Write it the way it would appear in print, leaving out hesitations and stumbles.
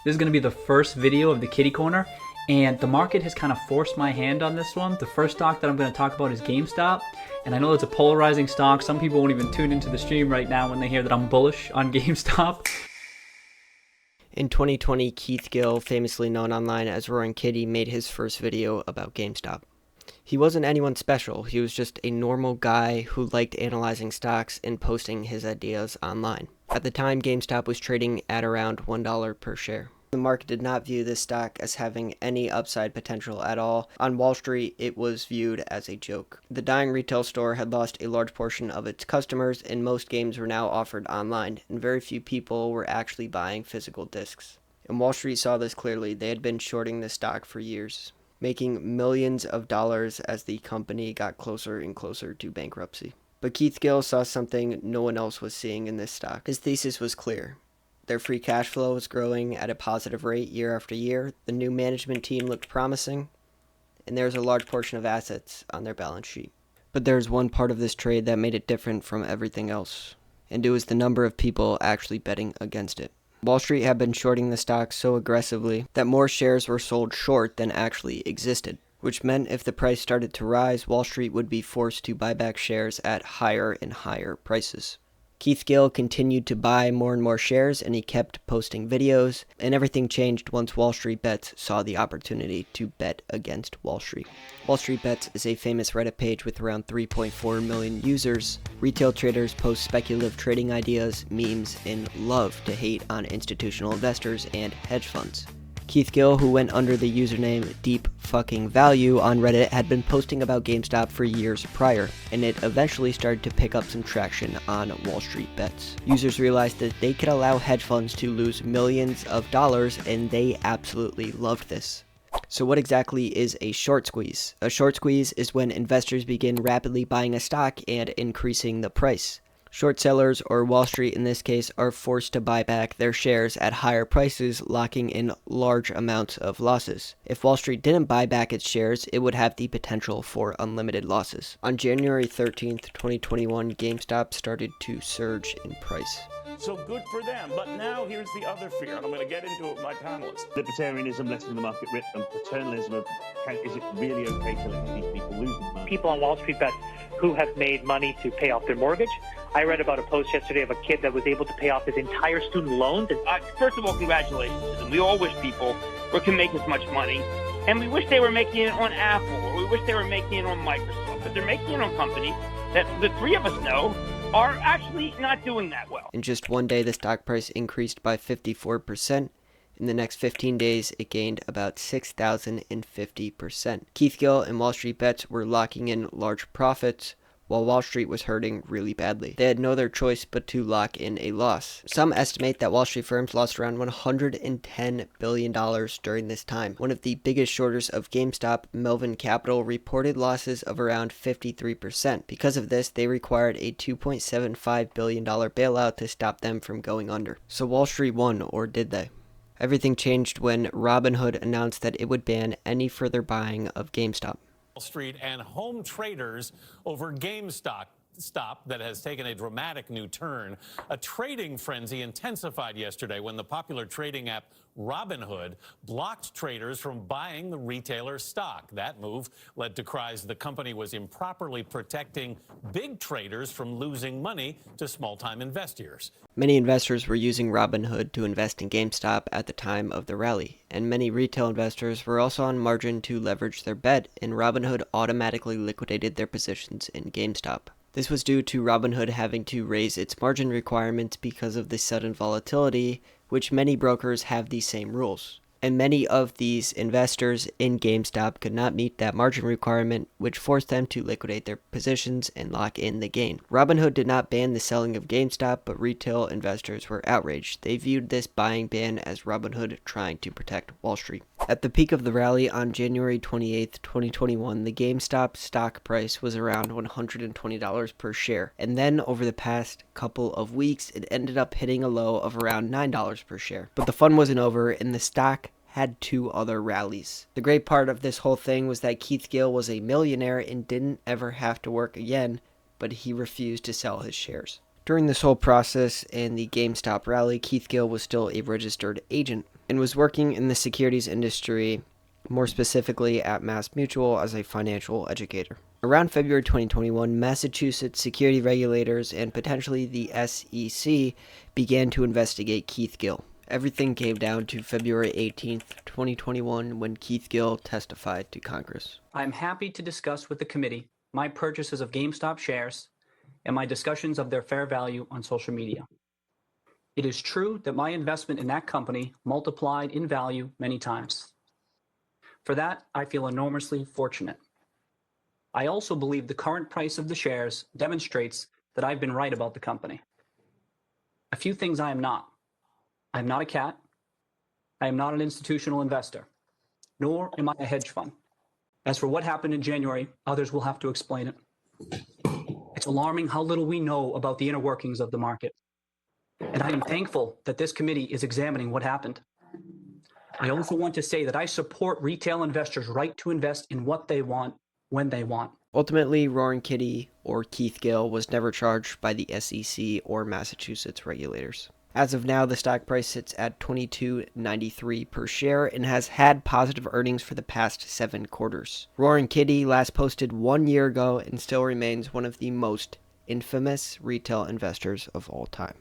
This is going to be the first video of the kitty corner, and the market has kind of forced my hand on this one. The first stock that I'm going to talk about is GameStop, and I know it's a polarizing stock. Some people won't even tune into the stream right now when they hear that I'm bullish on GameStop. In 2020, Keith Gill, famously known online as Roaring Kitty, made his first video about GameStop. He wasn't anyone special, he was just a normal guy who liked analyzing stocks and posting his ideas online. At the time, GameStop was trading at around $1 per share. The market did not view this stock as having any upside potential at all. On Wall Street, it was viewed as a joke. The dying retail store had lost a large portion of its customers, and most games were now offered online, and very few people were actually buying physical discs. And Wall Street saw this clearly. They had been shorting the stock for years, making millions of dollars as the company got closer and closer to bankruptcy. But Keith Gill saw something no one else was seeing in this stock. His thesis was clear. Their free cash flow was growing at a positive rate year after year, the new management team looked promising, and there was a large portion of assets on their balance sheet. But there's one part of this trade that made it different from everything else, and it was the number of people actually betting against it. Wall Street had been shorting the stock so aggressively that more shares were sold short than actually existed, which meant if the price started to rise, Wall Street would be forced to buy back shares at higher and higher prices. Keith Gill continued to buy more and more shares, and he kept posting videos, and everything changed once WallStreetBets saw the opportunity to bet against Wall Street. WallStreetBets is a famous Reddit page with around 3.4 million users. Retail traders post speculative trading ideas, memes, and love to hate on institutional investors and hedge funds. Keith Gill, who went under the username DeepFuckingValue on Reddit, had been posting about GameStop for years prior, and it eventually started to pick up some traction on WallStreetBets. Users realized that they could allow hedge funds to lose millions of dollars, and they absolutely loved this. So what exactly is a short squeeze? A short squeeze is when investors begin rapidly buying a stock and increasing the price. Short sellers, or Wall Street in this case, are forced to buy back their shares at higher prices, locking in large amounts of losses. If Wall Street didn't buy back its shares, it would have the potential for unlimited losses. On January 13th, 2021, GameStop started to surge in price. So good for them. But now here's the other fear, and I'm going to get into it with my panelists. Libertarianism, letting the market rip, and paternalism of, is it really okay to let these people lose money? People on WallStreetBets who have made money to pay off their mortgage. I read about a post yesterday of a kid that was able to pay off his entire student loans. First of all, congratulations to them. We all wish people can make as much money, and we wish they were making it on Apple, or we wish they were making it on Microsoft, but they're making it on companies that the three of us know are actually not doing that well. In just one day, the stock price increased by 54%. In the next 15 days, it gained about 6,050%. Keith Gill and WallStreetBets were locking in large profits, while Wall Street was hurting really badly. They had no other choice but to lock in a loss. Some estimate that Wall Street firms lost around $110 billion during this time. One of the biggest shorters of GameStop, Melvin Capital, reported losses of around 53%. Because of this, they required a $2.75 billion bailout to stop them from going under. So Wall Street won, or did they? Everything changed when Robinhood announced that it would ban any further buying of GameStop. Wall Street and home traders over GameStop that has taken a dramatic new turn. A trading frenzy intensified yesterday when the popular trading app Robinhood blocked traders from buying the retailer's stock. That move led to cries the company was improperly protecting big traders from losing money to small-time investors. Many investors were using Robinhood to invest in GameStop at the time of the rally, and many retail investors were also on margin to leverage their bet, and Robinhood automatically liquidated their positions in GameStop. This was due to Robinhood having to raise its margin requirements because of the sudden volatility, which many brokers have these same rules. And many of these investors in GameStop could not meet that margin requirement, which forced them to liquidate their positions and lock in the gain. Robinhood did not ban the selling of GameStop, but retail investors were outraged. They viewed this buying ban as Robinhood trying to protect Wall Street. At the peak of the rally on January 28, 2021, the GameStop stock price was around $120 per share. And then over the past couple of weeks, it ended up hitting a low of around $9 per share. But the fun wasn't over, and the stock had two other rallies. The great part of this whole thing was that Keith Gill was a millionaire and didn't ever have to work again, but he refused to sell his shares. During this whole process and the GameStop rally, Keith Gill was still a registered agent. and was working in the securities industry, more specifically at MassMutual as a financial educator. Around February 2021, Massachusetts security regulators and potentially the SEC began to investigate Keith Gill. Everything came down to February 18th, 2021, when Keith Gill testified to Congress. I'm happy to discuss with the committee my purchases of GameStop shares and my discussions of their fair value on social media. It is true that my investment in that company multiplied in value many times. For that, I feel enormously fortunate. I also believe the current price of the shares demonstrates that I've been right about the company. A few things I am not. I am not a cat. I am not an institutional investor, nor am I a hedge fund. As for what happened in January, others will have to explain it. It's alarming how little we know about the inner workings of the market. And I am thankful that this committee is examining what happened. I also want to say that I support retail investors' right to invest in what they want, when they want. Ultimately, Roaring Kitty, or Keith Gill, was never charged by the SEC or Massachusetts regulators. As of now, the stock price sits at $22.93 per share and has had positive earnings for the past 7 quarters. Roaring Kitty last posted 1 year ago and still remains one of the most infamous retail investors of all time.